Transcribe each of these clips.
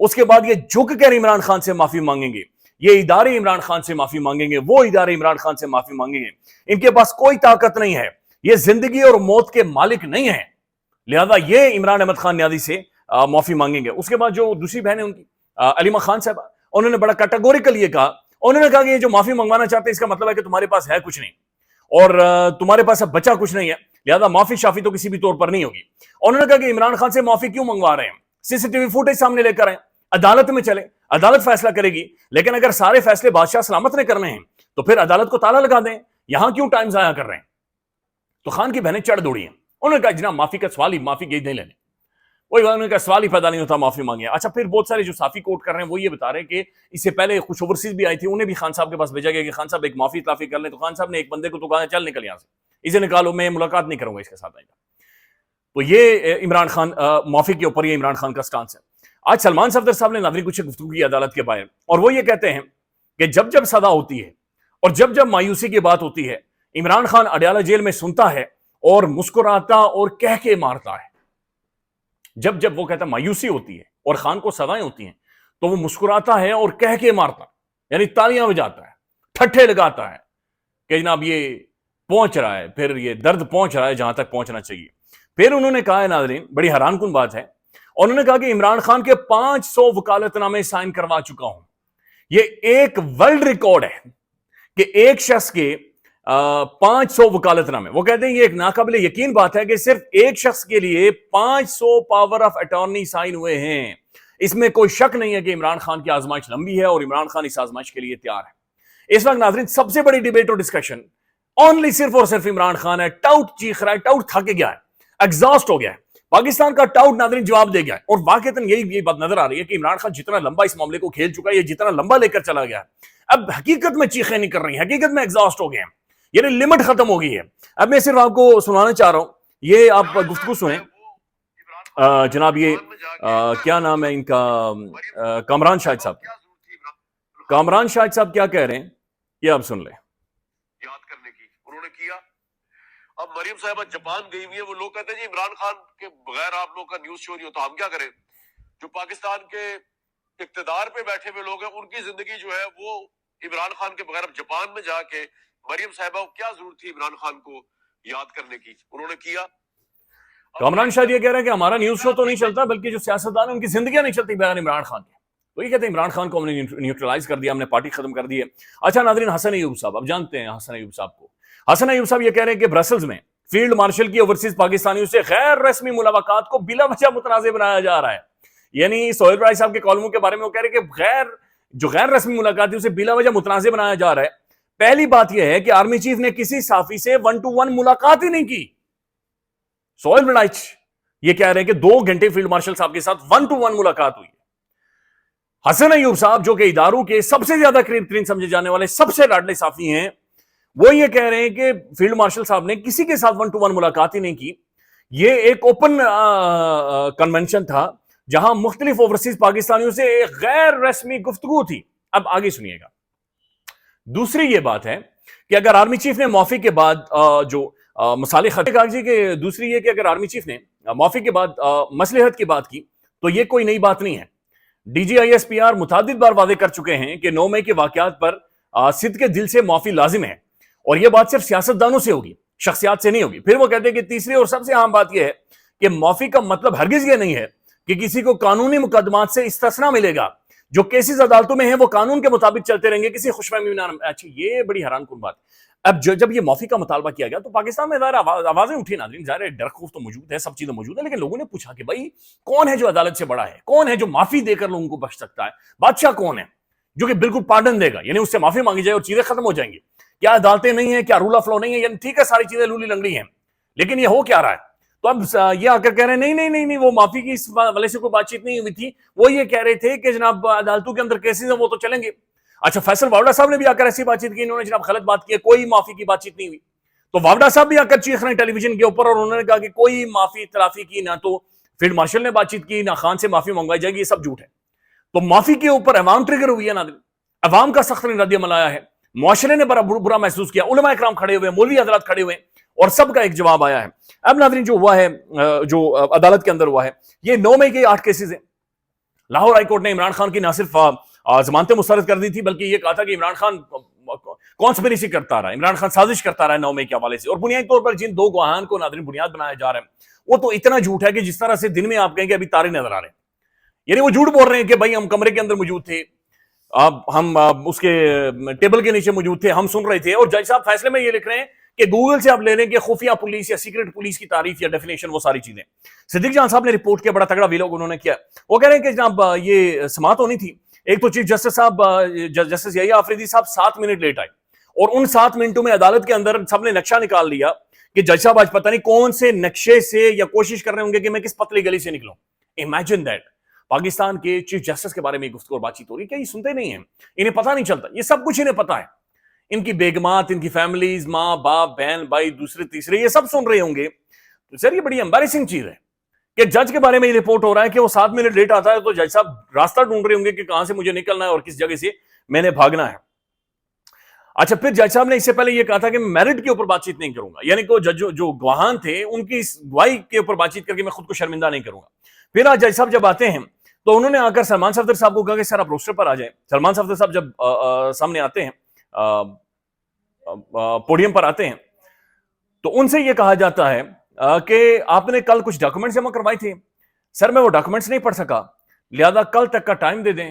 اس کے بعد یہ جھک کر عمران خان سے معافی مانگیں گے، یہ ادارے عمران خان سے معافی مانگیں گے، وہ ادارے عمران خان سے معافی مانگیں گے. ان کے پاس کوئی طاقت نہیں ہے، یہ زندگی اور موت کے مالک نہیں ہیں، لہذا یہ عمران احمد خان نیازی سے معافی مانگیں گے. اس کے بعد جو دوسری بہن ہے ان کی علیمہ خان صاحبہ، انہوں نے بڑا کیٹیگوریکل یہ کہا، انہوں نے کہا کہ یہ جو معافی منگوانا چاہتے ہیں اس کا مطلب ہے کہ تمہارے پاس ہے کچھ نہیں اور تمہارے پاس اب بچا کچھ نہیں ہے، لہذا معافی شافی تو کسی بھی طور پر نہیں ہوگی. انہوں نے کہا کہ عمران خان سے معافی کیوں منگوا رہے ہیں؟ سی سی ٹی وی فوٹیج سامنے لے کر آئیں، عدالت میں چلیں، عدالت فیصلہ کرے گی. لیکن اگر سارے فیصلے بادشاہ سلامت نے کرنے ہیں تو پھر عدالت کو تالا لگا دیں، یہاں کیوں ٹائم ضائع کر رہے ہیں؟ تو خان کی بہنیں چڑھ دوڑی ہیں. انہوں نے کہا جناب معافی کا سوال ہی معافی کی نہیں لینے، وہی انہوں نے کہا سوال ہی پیدا نہیں ہوتا معافی مانگے. اچھا پھر بہت سارے جو صحافی کوٹ کر رہے ہیں وہ یہ بتا رہے ہیں کہ اس سے پہلے کچھ اوورسیز بھی آئی تھی، انہیں بھی خان صاحب کے پاس بھیجا گیا کہ خان صاحب ایک معافی اطلافی کر لیں. تو خان صاحب نے ایک بندے کو تو کہا چل نکل یہاں سے، اسے نکالو، میں ملاقات نہیں کروں گا اس کے ساتھ. تو یہ عمران خان معافی کے اوپر یہ عمران خان کا سٹانس ہے. آج سلمان صفدر صاحب نے ناظرین کچھ گفتگو کی عدالت کے باہر، اور وہ یہ کہتے ہیں کہ جب جب سزا ہوتی ہے اور جب جب مایوسی کی بات ہوتی ہے، عمران خان اڈیالہ جیل میں سنتا ہے اور مسکراتا اور کہہ کے مارتا ہے. جب جب وہ کہتا ہے مایوسی ہوتی ہے اور خان کو سزائیں ہوتی ہیں تو وہ مسکراتا ہے اور کہہ کے مارتا ہے، یعنی تالیاں بجاتا ہے، ٹھٹھے لگاتا ہے کہ جناب یہ پہنچ رہا ہے، پھر یہ درد پہنچ رہا ہے جہاں تک پہنچنا چاہیے. پھر انہوں نے کہا ہے ناظرین، بڑی حیران کن بات ہے، انہوں نے کہا کہ عمران خان کے 500 وکالت نامے سائن کروا چکا ہوں. یہ ایک ورلڈ ریکارڈ ہے کہ ایک شخص کے 500 وکالت نامے. وہ کہتے ہیں یہ ایک ناقابل یقین بات ہے کہ صرف ایک شخص کے لیے 500 پاور آف اٹارنی سائن ہوئے ہیں. اس میں کوئی شک نہیں ہے کہ عمران خان کی آزمائش لمبی ہے اور عمران خان اس آزمائش کے لیے تیار ہے. اس وقت ناظرین سب سے بڑی ڈیبیٹ اور ڈسکشن اونلی صرف اور صرف عمران خان ہے. ٹاؤٹ چیخ رہا ہے، ٹاؤٹ تھک گیا ہے، ایگزاسٹ ہو گیا ہے. پاکستان کا ٹاؤٹ ناظرین جواب دے گیا ہے، اور واقعتاً یہی بات نظر آ رہی ہے کہ عمران خان جتنا لمبا اس معاملے کو کھیل چکا ہے، یہ جتنا لمبا لے کر چلا گیا ہے، اب حقیقت میں چیخیں نہیں کر رہی ہیں، حقیقت میں ایگزاسٹ ہو گئے ہیں، یعنی لمٹ ختم ہو گئی ہے. اب میں صرف آپ کو سنانا چاہ رہا ہوں، یہ آپ گفتگو سنیں. جناب یہ کیا نام ہے ان کا، کامران شاہد صاحب. کامران شاہد صاحب کیا کہہ رہے ہیں یہ آپ سن لیں. یاد کرنے کی انہوں نے کیا. اب مریم صاحبہ جاپان گئی ہوئی ہے، وہ لوگ کہتے ہیں جی عمران خان کے بغیر آپ لوگ کا نیوز شو نہیں ہوتا، ہم کیا کریں؟ جو پاکستان کے اقتدار پہ بیٹھے ہوئے لوگ ہیں ان کی زندگی جو ہے وہ عمران خان کے بغیر. اب جاپان میں جا کے مریم صاحبہ کو کیا ضرورت تھی عمران خان کو یاد کرنے کی؟ انہوں نے کیا. کامران شاہد یہ کہہ رہے ہیں کہ ہمارا نیوز شو تو نہیں چلتا، بلکہ جو سیاستدان ہیں ان کی زندگیاں نہیں چلتی بغیر عمران خان کے. تو یہ کہتے ہیں عمران خان کو ہم نے نیوٹرلائز کر دیا، ہم نے پارٹی ختم کر دی ہے. اچھا ناظرین حسن ایوب صاحب، اب جانتے ہیں حسن ایوب صاحب کو. حسن ایوب صاحب یہ کہہ رہے ہیں کہ برسلز میں فیلڈ مارشل کی اوورسیز پاکستانیوں سے غیر رسمی ملاقات کو بلا وجہ متنازع بنایا جا رہا ہے. یعنی سہیل رائی صاحب کے کالموں کے بارے میں وہ کہہ رہے ہیں کہ غیر رسمی ملاقاتیوں سے بلا وجہ متنازع بنایا جا رہا ہے. پہلی بات یہ ہے کہ آرمی چیف نے کسی صحافی سے 1-to-1 ملاقات ہی نہیں کی. سہیل رائی یہ کہہ رہے ہیں کہ 2 گھنٹے فیلڈ مارشل صاحب کے ساتھ 1-to-1 ملاقات ہوئی. حسن ایوب صاحب جو کہ اداروں کے سب سے زیادہ قریب ترین سمجھے جانے والے سب سے لاڈلے صحافی ہیں، وہ یہ کہہ رہے ہیں کہ فیلڈ مارشل صاحب نے کسی کے ساتھ 1-to-1 ملاقات ہی نہیں کی. یہ ایک اوپن کنونشن تھا جہاں مختلف اوورسیز پاکستانیوں سے ایک غیر رسمی گفتگو تھی. اب آگے سنیے گا. دوسری یہ بات ہے کہ اگر آرمی چیف نے معافی کے بعد جو مسالے خطے کاغذی کے، دوسری یہ کہ اگر آرمی چیف نے معافی کے بعد مصلحت کی بات کی تو یہ کوئی نئی بات نہیں ہے. D G I S P R متعدد بار واضح کر چکے ہیں کہ 9 مئی کے واقعات پر صدق دل سے معافی لازم ہے، اور یہ بات صرف سیاستدانوں سے ہوگی، شخصیات سے نہیں ہوگی. پھر وہ کہتے ہیں کہ تیسری اور سب سے اہم بات یہ ہے کہ معافی کا مطلب ہرگز یہ نہیں ہے کہ کسی کو قانونی مقدمات سے استثناء ملے گا. جو کیسز عدالتوں میں ہیں وہ قانون کے مطابق چلتے رہیں گے، کسی خوش فہمی میں. اچھا یہ بڑی حیران کن بات. اب جب یہ معافی کا مطالبہ کیا گیا تو پاکستان میں ظاہر آوازیں اٹھی ناظرین، ظاہر ڈر خوف تو موجود ہے، سب چیزیں موجود ہیں، لیکن لوگوں نے پوچھا کہ بھائی کون ہے جو عدالت سے بڑا ہے، کون ہے جو معافی دے کر لوگوں کو بخش سکتا ہے؟ بادشاہ کون ہے جو کہ بالکل پارڈن دے گا، یعنی اس سے معافی مانگی جائے اور چیزیں ختم ہو جائیں گی؟ کیا عدالتیں نہیں ہیں؟ کیا رول آف لا نہیں ہے؟ یعنی ٹھیک ہے ساری چیزیں لولی لنگڑی ہیں، لیکن یہ ہو کیا رہا ہے؟ تو اب یہ آ کر کہہ رہے ہیں نہیں وہ معافی کی اس والے سے کوئی بات چیت نہیں ہوئی تھی. وہ یہ کہہ رہے تھے کہ جناب عدالتوں کے اندر کیسز ہیں وہ تو چلیں گے. اچھا فیصل واوڈا صاحب نے بھی آ کر ایسی بات چیت کی، انہوں نے جناب غلط بات کی ہے، کوئی معافی کی بات چیت نہیں ہوئی. تو واوڈا صاحب بھی آ کر چیخ رہے ہیں ٹیلی ویژن کے اوپر، اور انہوں نے کہا کہ کوئی معافی تلافی کی نہ تو فیلڈ مارشل نے بات چیت کی، نہ خان سے معافی منگوائی جائے گی، یہ سب جھوٹ ہے. تو معافی کے اوپر عوام ٹریگر ہوئی ہے ناظرین، عوام کا سخت رد عمل آیا ہے، معاشرے نے بڑا برا محسوس کیا، علماء اکرام کھڑے ہوئے، مولوی حضرات کھڑے ہوئے، اور سب کا ایک جواب آیا ہے. اب ناظرین جو ہوا ہے، جو عدالت کے اندر ہوا ہے، یہ 9 مئی کے 8 کیسز ہیں. لاہور ہائی کورٹ نے عمران خان کی نہ صرف ضمانتیں مسترد کر دی تھی بلکہ یہ کہا تھا کہ عمران خان کانسپریسی کرتا رہا، عمران خان سازش کرتا رہا 9 مئی کے حوالے سے، اور بنیادی طور پر جن 2 گواہان کو ناظرین بنیاد بنایا جا رہا ہے وہ تو اتنا جھوٹ ہے کہ جس طرح سے دن میں آپ کہیں کہ ابھی تارے نظر آ رہے ہیں، یعنی وہ جھوٹ بول رہے ہیں کہ بھائی ہم کمرے کے اندر موجود تھے، ہم اس کے ٹیبل کے نیچے موجود تھے، ہم سن رہے تھے، اور جج صاحب فیصلے میں یہ لکھ رہے ہیں کہ گوگل سے آپ لے لیں کہ خفیہ پولیس یا سیکرٹ پولیس کی تعریف یا ڈیفینیشن وہ ساری چیزیں۔ صدیق جان صاحب نے رپورٹ کیا، بڑا تگڑا ویلوگ انہوں نے کیا، وہ کہہ رہے ہیں کہ جناب یہ سماعت ہونی تھی، ایک تو چیف جسٹس صاحب جسٹس یحییٰ آفریدی صاحب 7 منٹ لیٹ آئے، اور ان 7 منٹوں میں عدالت کے اندر سب نے نقشہ نکال لیا کہ جج صاحب آج پتہ نہیں کون سے نقشے سے یا کوشش کر رہے ہوں گے کہ میں کس پتلی گلی سے نکلوں۔ امیجن دیٹ، پاکستان کے چیف جسٹس کے بارے میں گفتگو اور بات چیت ہو رہی ہے، کیا یہ سنتے نہیں ہیں؟ انہیں پتہ نہیں چلتا؟ یہ سب کچھ انہیں پتہ ہے، ان کی بیگمات، ان کی فیملیز، ماں باپ بہن بھائی دوسرے تیسرے یہ سب سن رہے ہوں گے۔ تو سر یہ بڑی امبیرسنگ چیز ہے کہ جج کے بارے میں یہ رپورٹ ہو رہا ہے کہ وہ 7 منٹ لیٹ آتا ہے تو جج صاحب راستہ ڈھونڈ رہے ہوں گے کہ کہاں سے مجھے نکلنا ہے اور کس جگہ سے میں نے بھاگنا ہے۔ اچھا، پھر جج صاحب نے اس سے پہلے یہ کہا تھا کہ میں میرٹ کے اوپر بات چیت نہیں کروں گا، یعنی کہ جو گواہان تھے ان کی اس گواہی کے اوپر بات چیت کر کے میں خود کو شرمندہ نہیں کروں گا۔ پھر آج جج صاحب جب آتے ہیں تو انہوں نے آ کر سلمان صفدر صاحب کو کہا کہ سر آپ روسٹر پر آ جائیں۔ سلمان صفدر صاحب جب سامنے آتے ہیں، پوڈیم پر آتے ہیں، تو ان سے یہ کہا جاتا ہے کہ آپ نے کل کچھ ڈاکومنٹس جمع کروائے تھے، سر میں وہ ڈاکومنٹس نہیں پڑھ سکا، لہذا کل تک کا ٹائم دے دیں،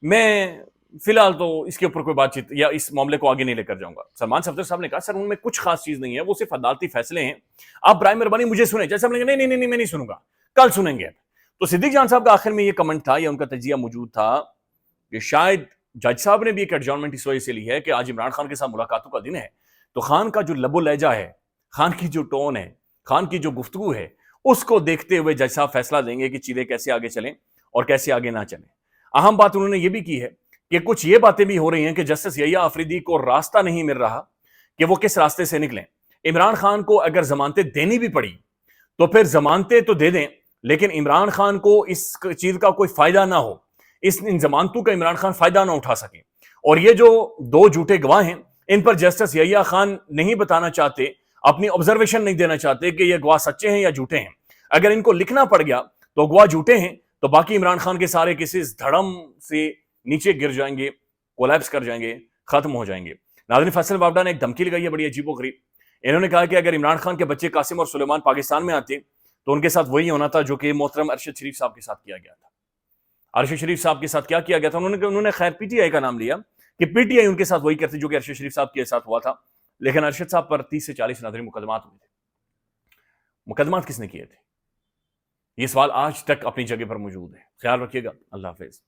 میں فی الحال تو اس کے اوپر کوئی بات چیت یا اس معاملے کو آگے نہیں لے کر جاؤں گا۔ سلمان صفدر صاحب نے کہا سر ان میں کچھ خاص چیز نہیں ہے، وہ صرف عدالتی فیصلے ہیں، آپ برائے مہربانی مجھے سنیں۔ جیسے ہم نے کہا نہیں میں نہیں سنوں گا، کل سنیں گے۔ تو صدیق جان صاحب کا آخر میں یہ کمنٹ تھا یا ان کا تجزیہ موجود تھا کہ شاید جج صاحب نے بھی ایک ایڈجورنمنٹ اس وجہ سے لی ہے کہ آج عمران خان کے ساتھ ملاقاتوں کا دن ہے، تو خان کا جو لب و لہجہ ہے، خان کی جو ٹون ہے، خان کی جو گفتگو ہے، اس کو دیکھتے ہوئے جج صاحب فیصلہ دیں گے کہ چیزیں کیسے آگے چلیں اور کیسے آگے نہ چلیں۔ اہم بات انہوں نے یہ بھی کی ہے کہ کچھ یہ باتیں بھی ہو رہی ہیں کہ جسٹس یحییٰ آفریدی کو راستہ نہیں مل رہا کہ وہ کس راستے سے نکلیں۔ عمران خان کو اگر ضمانتیں دینی بھی پڑی تو پھر ضمانتیں تو دے دیں، لیکن عمران خان کو اس چیز کا کوئی فائدہ نہ ہو، ان ضمانتوں کا عمران خان فائدہ نہ اٹھا سکے۔ اور یہ جو 2 جھوٹے گواہ ہیں ان پر جسٹس یحییٰ خان نہیں بتانا چاہتے، اپنی آبزرویشن نہیں دینا چاہتے کہ یہ گواہ سچے ہیں یا جھوٹے ہیں۔ اگر ان کو لکھنا پڑ گیا تو گواہ جھوٹے ہیں تو باقی عمران خان کے سارے کیسز دھڑم سے نیچے گر جائیں گے، کولیپس کر جائیں گے، ختم ہو جائیں گے۔ ناظرین، فیصل وابڈا نے ایک دھمکی لگائی ہے بڑی عجیب و غریب۔ انہوں نے کہا کہ اگر عمران خان کے بچے قاسم اور سلیمان پاکستان میں آتے تو ان کے ساتھ وہی ہونا تھا جو کہ محترم ارشد شریف صاحب کے ساتھ کیا گیا تھا۔ ارشد شریف صاحب کے ساتھ کیا کیا گیا تھا؟ انہوں نے خیر پی ٹی آئی کا نام لیا کہ پی ٹی آئی ان کے ساتھ وہی کرتی جو کہ ارشد شریف صاحب کے ساتھ ہوا تھا، لیکن ارشد صاحب پر 30 سے 40 ناظرین مقدمات ہوئے تھے۔ مقدمات کس نے کیے تھے؟ یہ سوال آج تک اپنی جگہ پر موجود ہے۔ خیال رکھیے گا، اللہ حافظ۔